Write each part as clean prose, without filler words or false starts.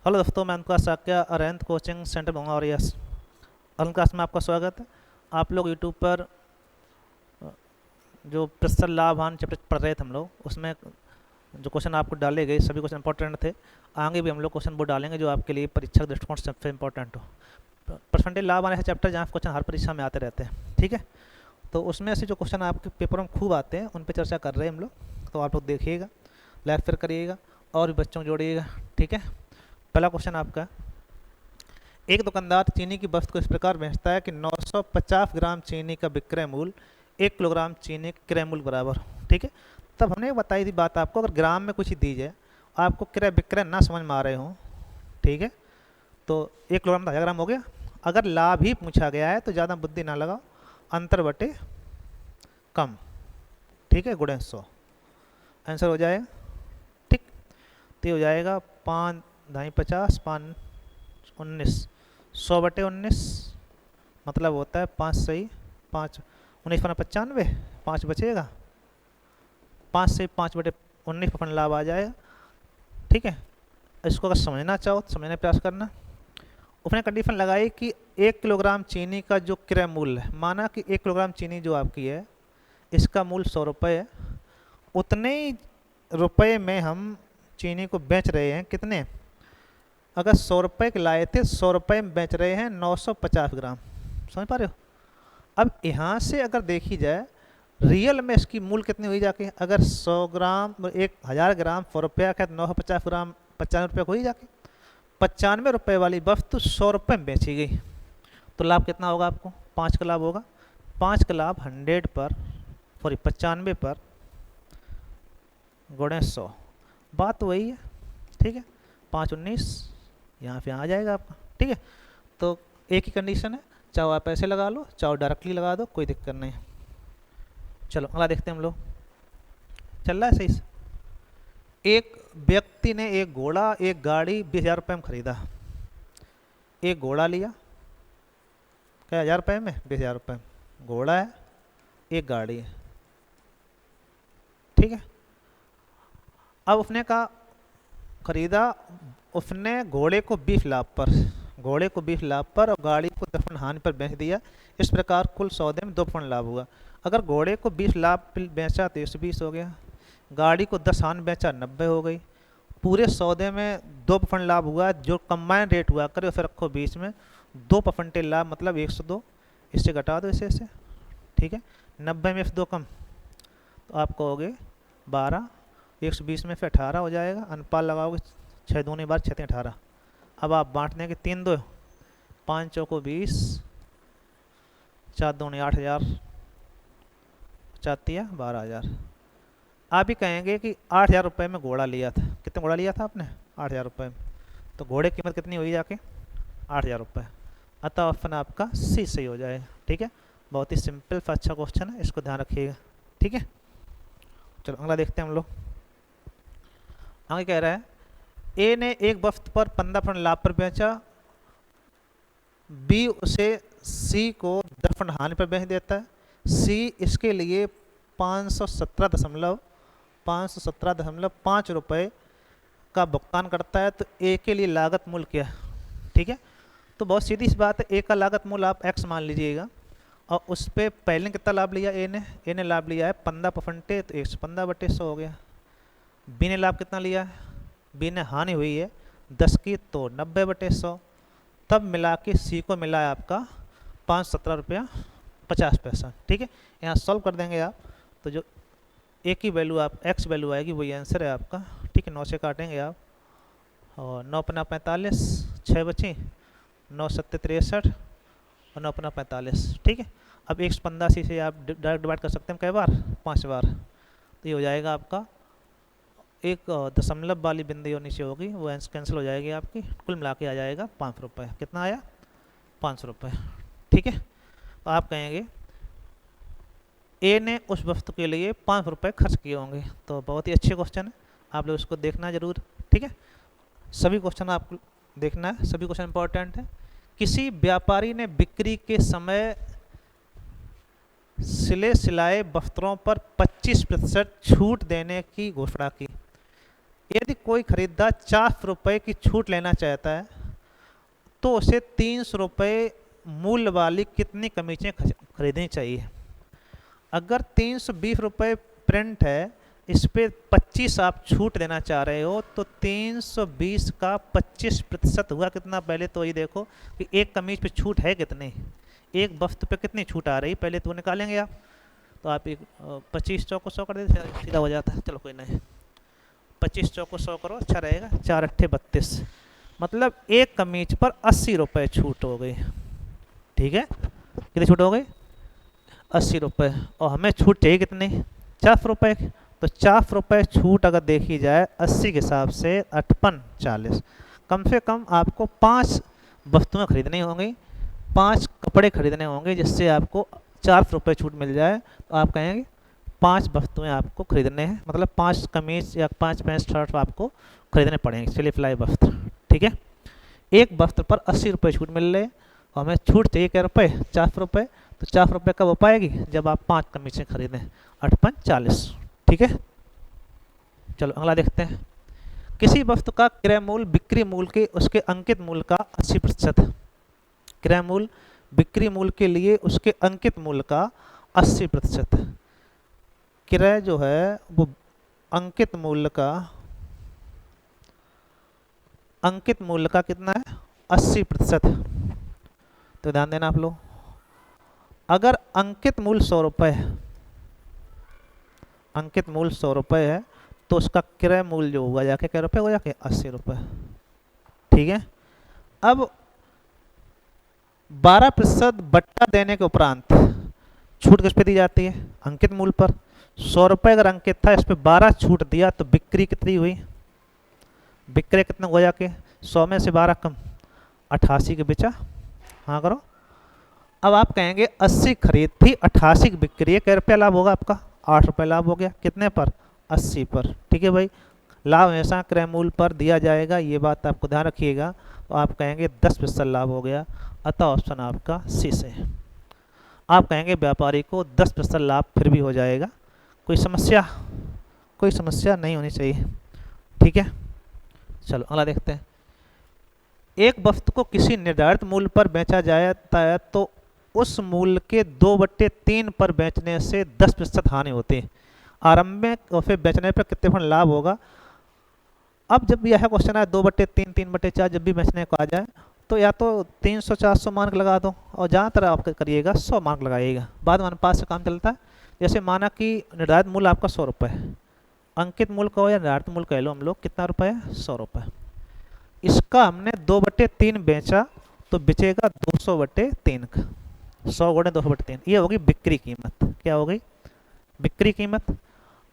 Hello दोस्तों, मैं उनका साक्या अरविंद कोचिंग सेंटर बंगारियास। ऑनलाइन क्लास में आपका स्वागत है। आप लोग यूट्यूब पर जो प्रतिशत लाभ हानि चैप्टर पढ़ रहे थे हम लोग, उसमें जो क्वेश्चन आपको डाले गए सभी क्वेश्चन इंपॉर्टेंट थे। आगे भी हम लोग क्वेश्चन वो डालेंगे जो आपके लिए परीक्षा के दृष्टिकोण से सबसे इंपॉर्टेंट हो। परसेंटेज लाभ आने से चैप्टर जहाँ क्वेश्चन हर परीक्षा में आते रहते हैं, ठीक है। तो उसमें से जो क्वेश्चन आपके पेपर में खूब आते हैं उन पर चर्चा कर रहे हैं हम लोग। तो आप लोग देखिएगा, लाइक शेयर करिएगा और भी बच्चों को जोड़िएगा, ठीक है। पहला क्वेश्चन आपका, एक दुकानदार चीनी की वस्तु को इस प्रकार बेचता है कि 950 ग्राम चीनी का विक्रय मूल्य 1 किलोग्राम चीनी के क्रय मूल्य बराबर, ठीक है। तब हमने बताई थी बात आपको, अगर ग्राम में कुछ ही दी जाए, आपको क्रय विक्रय ना समझ में आ रहे हों, ठीक है, तो 1 किलोग्राम तो 1000 ग्राम हो गया। अगर लाभ ही पूछा गया है तो ज़्यादा बुद्धि ना लगाओ, अंतर बटे कम, ठीक है, गुणे 100 आंसर हो जाएगा, ठीक। तो ये हो जाएगा 5 ढाई 50 5 19 100 बटे 19, मतलब होता है 5 सही 5 19 पन्ना 95, 5 बचेगा, 5 से 5 बटे 19 पर लाभ आ जाएगा, ठीक है। इसको अगर समझना चाहो तो समझने का प्रयास करना। उसने कंडीशन लगाई कि 1 किलोग्राम चीनी का जो क्रय मूल्य है, माना कि 1 किलोग्राम चीनी जो आपकी है इसका मूल्य 100 रुपये है, उतने ही रुपये में हम चीनी को बेच रहे हैं। कितने? अगर 100 रुपये के लाए थे, 100 रुपये में बेच रहे हैं 950 ग्राम, समझ पा रहे हो। अब यहाँ से अगर देखी जाए रियल में इसकी मूल्य कितनी हुई जाके, अगर 100 ग्राम 1000 ग्राम 100 रुपया का 950 ग्राम 95 रुपये को ही जाके 95 रुपये वाली वस्तु 100 रुपये में बेची गई, तो लाभ कितना होगा आपको? 5 का लाभ होगा। 5 का लाभ 100 पर सॉरी 95 पर गुणे 100, बात वही है, ठीक है। 5 19 यहाँ पे आ जाएगा आपका, ठीक है। तो एक ही कंडीशन है, चाहे आप ऐसे लगा लो चाहे डायरेक्टली लगा दो, कोई दिक्कत नहीं। चलो अगला देखते हैं हम लोग, चल रहा है सही से। एक व्यक्ति ने एक घोड़ा एक गाड़ी 20,000 रुपये में खरीदा। एक घोड़ा लिया, क्या 1000 रुपये में? 20,000 रुपये में घोड़ा है, एक गाड़ी है, ठीक है। अब उसने कहा खरीदा उसने घोड़े को 20 लाख पर, घोड़े को 20 लाख पर और गाड़ी को 10 हानि पर बेच दिया। इस प्रकार कुल सौदे में 2 लाभ हुआ। अगर घोड़े को 20 लाख बेचा तो 120 हो गया, गाड़ी को 10 हानि बेचा 90 हो गई। पूरे सौदे में 2 लाभ हुआ, जो कंबाइन रेट हुआ करे उसे रखो बीच में, 2% लाभ मतलब 102, इससे घटा दो इसे, ठीक है। 90 में से 2 कम तो आप कहोगे 12, 120 में से 18 हो जाएगा, अनुपात लगाओगे 6 दूनी बार 6 18। अब आप बांट देंगे 3 2, 5 चौको 20, 4 दूनी 8000, 4 12,000। आप ही कहेंगे कि 8,000 रुपये में घोड़ा लिया था। कितने घोड़ा लिया था आपने? 8,000 रुपये में, तो घोड़े की कीमत कितनी हुई जाके? 8,000 रुपये। अतः ऑप्शन आपका सी सही हो जाएगा, ठीक है। बहुत ही सिंपल अच्छा क्वेश्चन है, इसको ध्यान रखिएगा, ठीक है। चलो अगला देखते हैं हम लोग। आगे कह रहा है ए ने एक वस्तु पर 15% लाभ पर बेचा, बी उसे सी को 10% हानि पर बेच देता है। सी इसके लिए 517.5 रुपये का भुगतान करता है, तो ए के लिए लागत मूल्य क्या है, ठीक है। तो बहुत सीधी सी बात है, ए का लागत मूल्य आप एक्स मान लीजिएगा और उस पर पहले कितना लाभ लिया ए ने लाभ लिया है 15%, तो 115 बटे 100 हो गया। बी ने लाभ कितना लिया है? बी ने हानि हुई है 10 की, तो 90 बटे 100, तब मिला के सी को मिला है आपका 517 रुपया 50 पैसा, ठीक है। यहाँ सॉल्व कर देंगे आप, तो जो ए की वैल्यू आप एक्स वैल्यू आएगी वही आंसर है आपका, ठीक है। 9 से काटेंगे आप और 9 पन्ना 45, 6 बची, 9 सत्ते 63 और 9 पन्ना 45, ठीक है। अब 115 सी से आप डायरेक्ट डिवाइड कर सकते हैं कई बार? 5 बार, तो ये हो जाएगा आपका एक दशमलव वाली बिंदी और नीचे होगी वो कैंसिल हो जाएगी आपकी, कुल मिला के आ जाएगा 5 रुपये। कितना आया? 500 रुपये, ठीक है। तो आप कहेंगे ए ने उस वस्तु के लिए 5 रुपये खर्च किए होंगे, तो बहुत ही अच्छे क्वेश्चन है, आप लोग इसको देखना जरूर, ठीक है। सभी क्वेश्चन आपको देखना है, सभी क्वेश्चन इंपॉर्टेंट है। किसी व्यापारी ने बिक्री के समय सिलाए वस्त्रों पर 25% छूट देने की घोषणा की। यदि कोई खरीदार 400 रुपये की छूट लेना चाहता है तो उसे 300 रुपये मूल्य वाली कितनी कमीजें खरीदनी चाहिए। अगर 320 रुपये प्रिंट है, इस पे 25 आप छूट देना चाह रहे हो, तो 320 का 25% हुआ कितना। पहले तो ये देखो कि एक कमीज पे छूट है कितनी, एक वस्तु पे कितनी छूट आ रही, पहले तो निकालेंगे आप। तो आप एक 25 चौको 100 कर देते, सीधा हो जाता है। चलो कोई नहीं, 25 चौको 100 करो, अच्छा रहेगा। 4 अट्ठे 32, मतलब एक कमीज पर 80 रुपये छूट हो गई। ठीक है, कितनी छूट हो गई, 80 रुपये। और हमें छूट चाहिए कितनी, 400 रुपये। तो 400 रुपये छूट अगर देखी जाए 80 के हिसाब से 58 40, कम से कम आपको 5 वस्तुएं खरीदनी होंगी, 5 कपड़े खरीदने होंगे जिससे आपको 400 रुपये छूट मिल जाए। तो आप कहेंगे 5 वस्तुएं आपको खरीदने हैं, मतलब 5 कमीज या 5 पैंट शर्ट आपको खरीदने पड़ेंगे, सिली फ्लाई वस्त्र। ठीक है, एक वस्त्र पर 80 रुपये छूट मिल रहे, और हमें छूट चाहिए क्या रुपये, 400 रुपये। तो 400 रुपये कब हो पाएगी, जब आप 5 कमीजें खरीदें, 58 40। ठीक है, चलो अगला देखते हैं। किसी वस्तु का क्रय मूल्य बिक्री मूल्य के उसके अंकित मूल्य का 80%। क्रय मूल्य बिक्री मूल्य के लिए उसके अंकित मूल्य का 80%। क्रय जो है वो अंकित मूल्य का कितना है, 80%। तो ध्यान देना आप लोग, अगर अंकित मूल्य 100 रुपये है, अंकित मूल्य 100 रुपये है, तो उसका क्रय मूल्य जो होगा जाके क्या रुपये हो जाके 80 रुपये। ठीक है, अब 12% बट्टा देने के उपरांत छूट किस पे दी जाती है, अंकित मूल्य पर। 100 रुपये अगर अंकित था, इस पे 12 छूट दिया, तो बिक्री कितनी हुई, बिक्री कितना हो जाके 100 में से 12 कम, 88 के बेचा। हाँ करो। अब आप कहेंगे 80 खरीद थी, 88 की बिक्री है, कै रुपया लाभ होगा आपका, 8 रुपये लाभ हो गया। कितने पर, 80 पर। ठीक है भाई, लाभ हमेशा क्रय मूल्य पर दिया जाएगा, ये बात आपको ध्यान रखिएगा। तो आप कहेंगे 10% लाभ हो गया, अतः ऑप्शन आपका सी से। आप कहेंगे व्यापारी को 10% लाभ फिर भी हो जाएगा, कोई समस्या नहीं होनी चाहिए। ठीक है, चलो अगला देखते हैं। एक वस्तु को किसी निर्धारित मूल्य पर बेचा जाता है तो उस मूल्य के 2/3 पर बेचने से 10% हानि होती है। आरंभिक और फिर बेचने पर कितने % लाभ होगा। अब जब यह क्वेश्चन है 2/3 3/4 जब भी बेचने को आ जाए, तो या तो 300 400 मार्क लगा दो, और जहाँ तरह आप करिएगा 100 मार्क लगाइएगा। बाद में अनुपात से काम चलता है। जैसे माना कि निर्धारित मूल्य आपका 100 रुपये है, अंकित मूल्य कहो या निर्धारित मूल्य कह लो हम लोग, कितना रुपये है, 100 रुपये। इसका हमने 2/3 बेचा, तो बेचेगा 200/3 का, 100 गुणे 200/3, ये होगी बिक्री कीमत। क्या हो गई, बिक्री कीमत।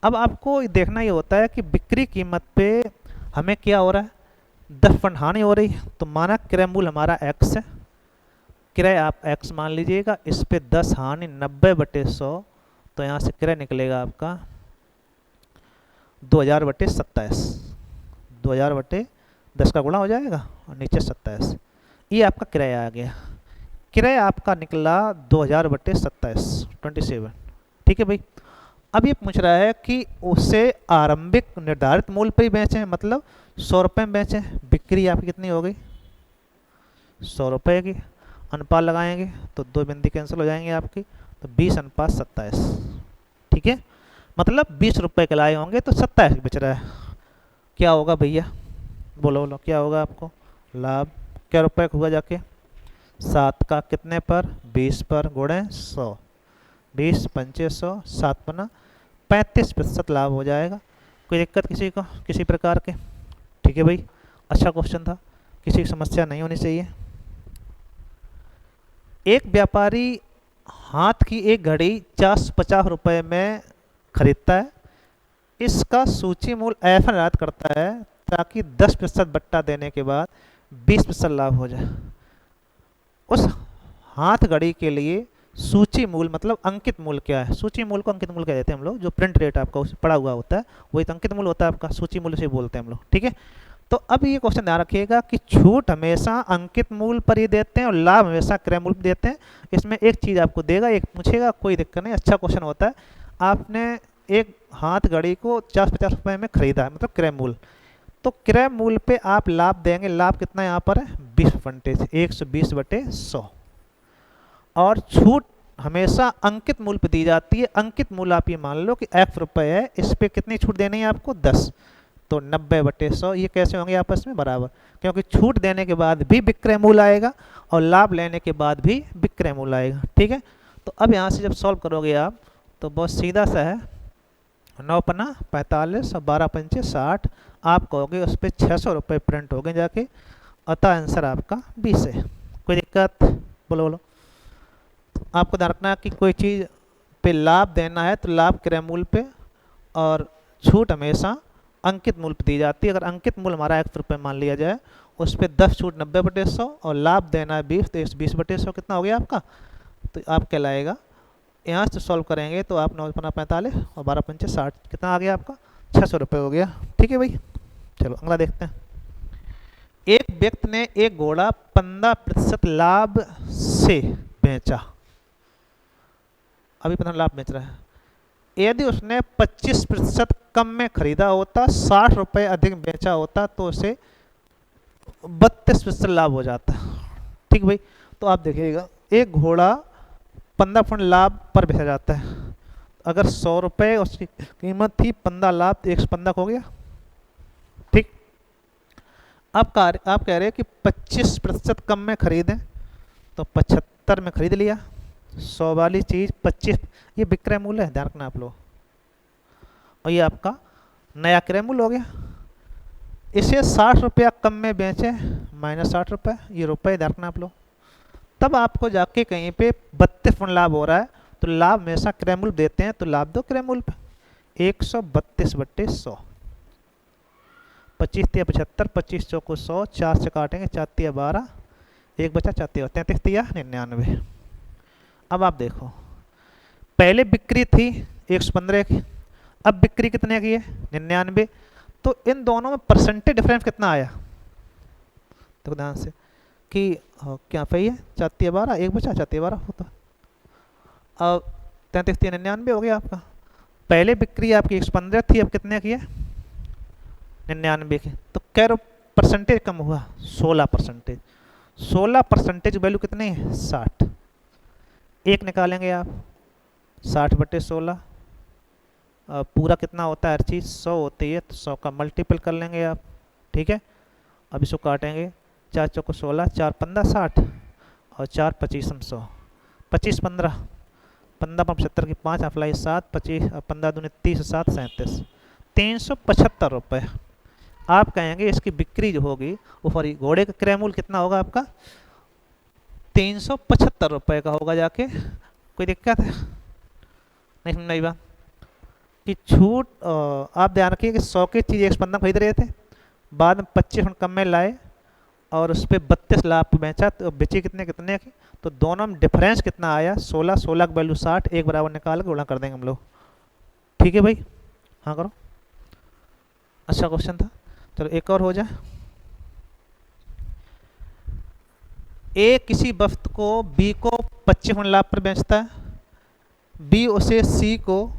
अब आपको देखना ये होता है कि बिक्री कीमत पे हमें क्या हो रहा है, 10% हानि हो रही है। तो माना क्रय मूल्य हमारा x है, क्रय आप x मान लीजिएगा, इस पे 10 हानि 90/100, तो यहाँ से क्रय निकलेगा आपका 2000/27, 2000/10 का गुणा हो जाएगा और नीचे 27, ये आपका क्रय आ गया। क्रय आपका निकला 2000/27, 27। ठीक है भाई, अब ये पूछ रहा है कि उसे आरंभिक निर्धारित मूल्य पर ही बेचें, मतलब 100 रुपये में बेचें। बिक्री आपकी कितनी हो गई, 100 रुपये की। अनुपात लगाएंगे तो 2 बिंदी कैंसिल हो जाएंगे आपकी, तो 20:27। ठीक है, मतलब 20 रुपये के लाए होंगे तो 27 बेच रहा है। क्या होगा भैया, बोलो क्या होगा आपको लाभ, क्या रुपये हुआ जाके 7 का कितने पर, 20 पर गुणे 100, 20 पंचे 100, 7 बना 35% लाभ हो जाएगा। कोई दिक्कत किसी को, किसी प्रकार के। ठीक है भाई, अच्छा क्वेश्चन था, किसी की समस्या नहीं होनी चाहिए। एक व्यापारी हाथ की एक घड़ी 450 रुपये में खरीदता है, इसका सूची मूल्य ऐसा निर्धारित करता है ताकि 10% बट्टा देने के बाद 20% लाभ हो जाए। उस हाथ घड़ी के लिए सूची मूल्य मतलब अंकित मूल्य क्या है, सूची मूल्य को अंकित मूल्य कह देते हैं हम लोग, जो प्रिंट रेट आपका पड़ा हुआ होता है वही तो अंकित मूल्य होता है आपका, सूची मूल्य से बोलते हैं हम लोग। ठीक है, तो अब ये क्वेश्चन ध्यान रखिएगा कि छूट हमेशा अंकित मूल्य पर ही देते हैं और लाभ हमेशा क्रय मूल्य पर देते हैं। इसमें एक चीज़ आपको देगा, एक पूछेगा, कोई दिक्कत नहीं, अच्छा क्वेश्चन होता है। आपने एक हाथ घड़ी को 450 रुपये में खरीदा है, मतलब क्रय मूल्य, तो क्रय मूल्य पे आप लाभ देंगे, लाभ कितना यहाँ पर है 20%, 120/100। और छूट हमेशा अंकित मूल्य पे दी जाती है। अंकित मूल्य आप ये मान लो कि X रुपये है, इस पे कितनी छूट देनी है आपको 10, तो 90/100। ये कैसे होंगे आपस में बराबर, क्योंकि छूट देने के बाद भी विक्रय मूल्य आएगा और लाभ लेने के बाद भी विक्रय मूल्य आएगा। ठीक है, तो अब यहाँ से जब सॉल्व करोगे आप तो बहुत सीधा सा है, 9×5 = 45 और 12×5 = 60। आप कहोगे उस पर 600 रुपये प्रिंट हो गए जाके, अतः आंसर आपका 20 है। कोई दिक्कत? बोलो बोलो। आपको ध्यान रखना है कि कोई चीज़ पे लाभ देना है तो लाभ क्रय मूल्य पे, और छूट हमेशा अंकित मूल्य पे दी जाती है। अगर अंकित मूल्य हमारा X रुपये मान लिया जाए, उस पर 10 छूट 90/100 और लाभ देना है 20, तो 20/100 कितना हो गया आपका, तो आप कहलाएगा। यहाँ से सॉल्व करेंगे तो आप 9×45 और 12×5 = 60, कितना आ गया आपका 600 रुपये हो गया। ठीक है भाई, चलो अगला देखते हैं। एक व्यक्ति ने एक घोड़ा 15% लाभ से बेचा, अभी 15 लाभ बेच रहा है। यदि उसने 25% कम में खरीदा होता, 60 रुपये अधिक बेचा होता, तो उसे 32% लाभ हो जाता। ठीक भाई, तो आप देखिएगा एक घोड़ा 15% लाभ पर बेचा जाता है। अगर 100 रुपये उसकी कीमत थी, 15 लाभ, तो 115 हो गया। ठीक, आप कह रहे हैं कि 25% कम में खरीदें, तो 75 में खरीद लिया। 100 वाली चीज़ 25, ये विक्रय मूल्य है, ध्यान रखना आप लोग, और ये आपका नया क्रय मूल्य हो गया। इसे 60 रुपया कम में बेचे, -60 रुपये, ये रुपये ध्यान रखना आप लोग। तब आपको जाके कहीं पे 32% लाभ हो रहा है, तो लाभ हमेशा क्रय मूल्य देते हैं, तो लाभ दो क्रय मूल्य पे 132/100। 25 × 75, 25 × 4 = 100, 4 से काटेंगे, 4 × 12, 1 बचा, 4 × 33, 99। अब आप देखो, पहले बिक्री थी 115 की, अब बिक्री कितने की है 99, तो इन दोनों में परसेंटेज डिफरेंस कितना आया, तो ध्यान से कि क्या सही है, 4 × 12, 1 बचा, 4 × 12 होता। अब 33 × 99 हो गया आपका। पहले बिक्री आपकी 115 थी, अब कितने की है 99 की, तो क्या परसेंटेज कम हुआ 16%। 16% वैल्यू कितनी है 60, एक निकालेंगे आप 60/16, पूरा कितना होता है हर चीज़ 100 होती है, तो 100 का मल्टीपल कर लेंगे आप। ठीक है, अब इसको काटेंगे, 4 × 4 = 16, 4 × 15 = 60 और 4 × 25 = 100, 25 × 15, 15 × 75 की 5 अप्लाई 7, 25 15 दूनी 30, 7 37, 375 रुपये। आप कहेंगे इसकी बिक्री जो होगी वो फॉर घोड़े का क्रय मूल्य कितना होगा आपका 375 रुपये का होगा जाके। कोई दिक्कत है? नहीं समझ बात कि छूट, आप ध्यान रखिए कि 100 की चीज़ 115 खरीद रहे थे, बाद में 25% कम में लाए और उस पर 32 लाभ पे बेचा, तो बेची कितने की, तो दोनों में डिफरेंस कितना आया 16, 16 की वैल्यू 60, एक बराबर निकाल के गुणा कर देंगे हम लोग। ठीक है भाई, हाँ करो, अच्छा क्वेश्चन था। चलो एक और हो जाए। ए किसी वस्तु को बी को 25% लाभ पर बेचता है, बी उसे सी को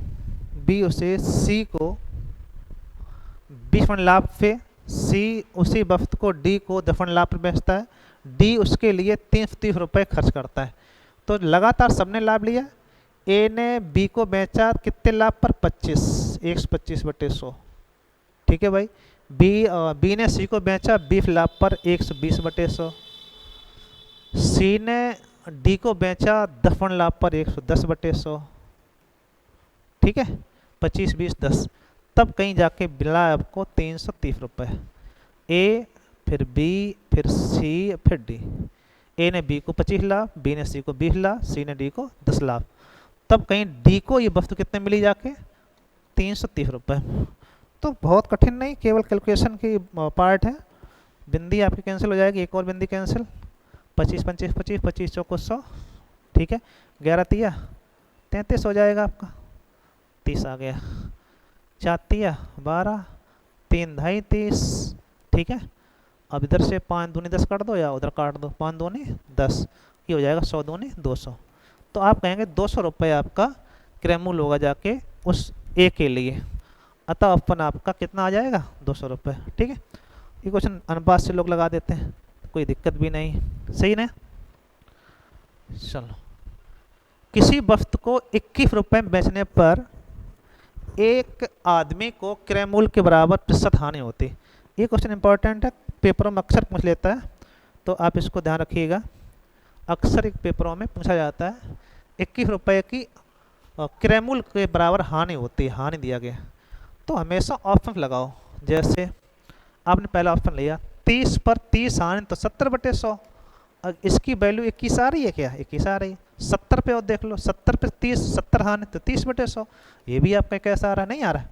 20% लाभ पे, सी उसी वस्तु को डी को 10% लाभ पर बेचता है, डी उसके लिए 330 रुपये खर्च करता है। तो लगातार सबने लाभ लिया, ए ने बी को बेचा कितने लाभ पर 25, 125/100। ठीक है भाई, बी ने सी को बेचा 20 लाभ पर 120/100, सी ने डी को बेचा 10% लाभ पर 110/100। ठीक है, 25, 20, 10, तब कहीं जाके मिला आपको 330 रुपये। ए फिर बी फिर सी फिर डी, ए ने बी को 25 लाभ, बी ने सी को 20 लाभ, सी ने डी को 10 लाभ, तब कहीं डी को ये वस्तु कितने मिली जाके 330 रुपये। तो बहुत कठिन नहीं, केवल कैलकुलेशन की पार्ट है। बिंदी आपकी कैंसिल हो जाएगी, एक और बिंदी कैंसिल, 25 × 25 = 25, 25 × 4 = 100। ठीक है, 11 × 3 = 33 हो जाएगा आपका, 30 आ गया, 4 × 3 = 12, 3 × 2 = 30। ठीक है, अब इधर से 5 दूनी 10 काट दो या उधर काट दो, 5 दूनी 10, ये हो जाएगा 100 दूनी 200। तो आप कहेंगे 200 रुपये आपका क्रय मूल्य होगा जाके उस ए के लिए। अतः ऑप्शन आपका कितना आ जाएगा, 200 रुपये। ठीक है, ये क्वेश्चन अनुपात से लोग लगा देते हैं, कोई दिक्कत भी नहीं, सही ना। चलो, किसी वस्तु को 21 रुपये में बेचने पर एक आदमी को क्रय मूल्य के बराबर प्रतिशत हानि होती। ये क्वेश्चन इंपॉर्टेंट है, पेपरों में अक्सर पूछ लेता है, तो आप इसको ध्यान रखिएगा। अक्सर एक पेपरों में पूछा जाता है 21 रुपये की क्रय मूल्य के बराबर हानि होती है, हानि दिया गया, तो हमेशा ऑप्शन लगाओ। जैसे आपने पहला ऑप्शन लिया 30 पर 30 हानि तो 70/100, इसकी वैल्यू 21 आ रही है क्या, 21 आ रही है। 70 पे और देख लो, 70 पे 30, 70 हानि तो 30/100, ये भी आपका कैसा आ रहा है, नहीं आ रहा।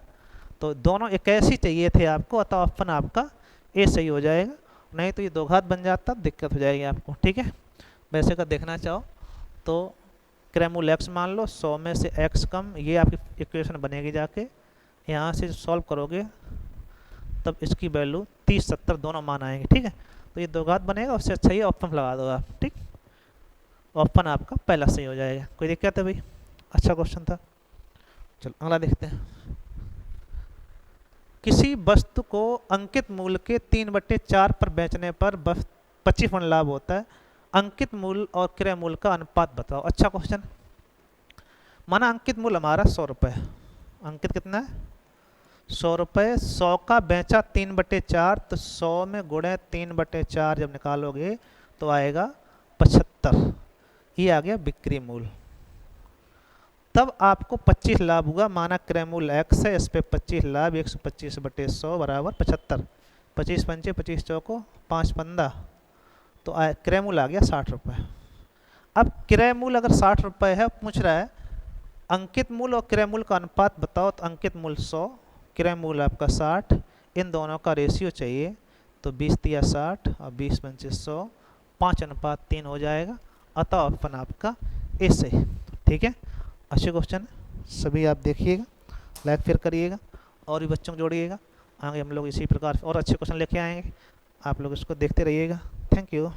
तो दोनों एक ऐसी चाहिए थे आपको, अतः ऑप्शन आपका ए सही हो जाएगा, नहीं तो ये दो घात बन जाता, दिक्कत हो जाएगी आपको। ठीक है, वैसे का देखना चाहो तो क्रय मूल्य x मान लो, 100 में से x कम, ये आपकी इक्वेशन बनेगी। जाके यहाँ से सॉल्व करोगे तब इसकी वैल्यू 30, 70 दोनों मान आएंगे। ठीक है, तो ये दो घात बनेगा, उससे अच्छा ही ऑप्शन लगा दो आप। ठीक, ऑप्शन आपका पहला सही हो जाएगा, कोई दिक्कत है भाई, अच्छा क्वेश्चन था। चलो अगला देखते हैं। किसी वस्तु को अंकित मूल्य के 3/4 पर बेचने पर 25% लाभ होता है, अंकित मूल्य और क्रय मूल्य का अनुपात बताओ। अच्छा क्वेश्चन, माना अंकित मूल्य हमारा 100 रुपये, अंकित कितना है 100 रुपये, 100 का बेचा 3/4, तो 100 में गुणे 3/4 जब निकालोगे तो आएगा 75, ये आ गया बिक्री मूल्य। तब आपको 25 लाभ हुआ, माना क्रय मूल्य x है, इस पे 25 लाभ, 125/100 बराबर 75, 25 पंचे 25 चौको 5 15, तो क्रय मूल्य आ गया 60 रुपये। अब क्रय मूल्य अगर 60 रुपये है, पूछ रहा है अंकित मूल्य और क्रय मूल्य का अनुपात बताओ, तो अंकित मूल्य 100, क्रय मूल्य आपका 60, इन दोनों का रेशियो चाहिए, तो 20 तिया 60 और 20 पंचे 100, 5:3 हो जाएगा, अतः ऑप्शन आपका ए सही। ठीक है, अच्छे क्वेश्चन सभी आप देखिएगा, लाइक शेयर करिएगा और भी बच्चों को जोड़िएगा, आगे हम लोग इसी प्रकार और अच्छे क्वेश्चन लेके आएंगे, आप लोग इसको देखते रहिएगा। Thank you.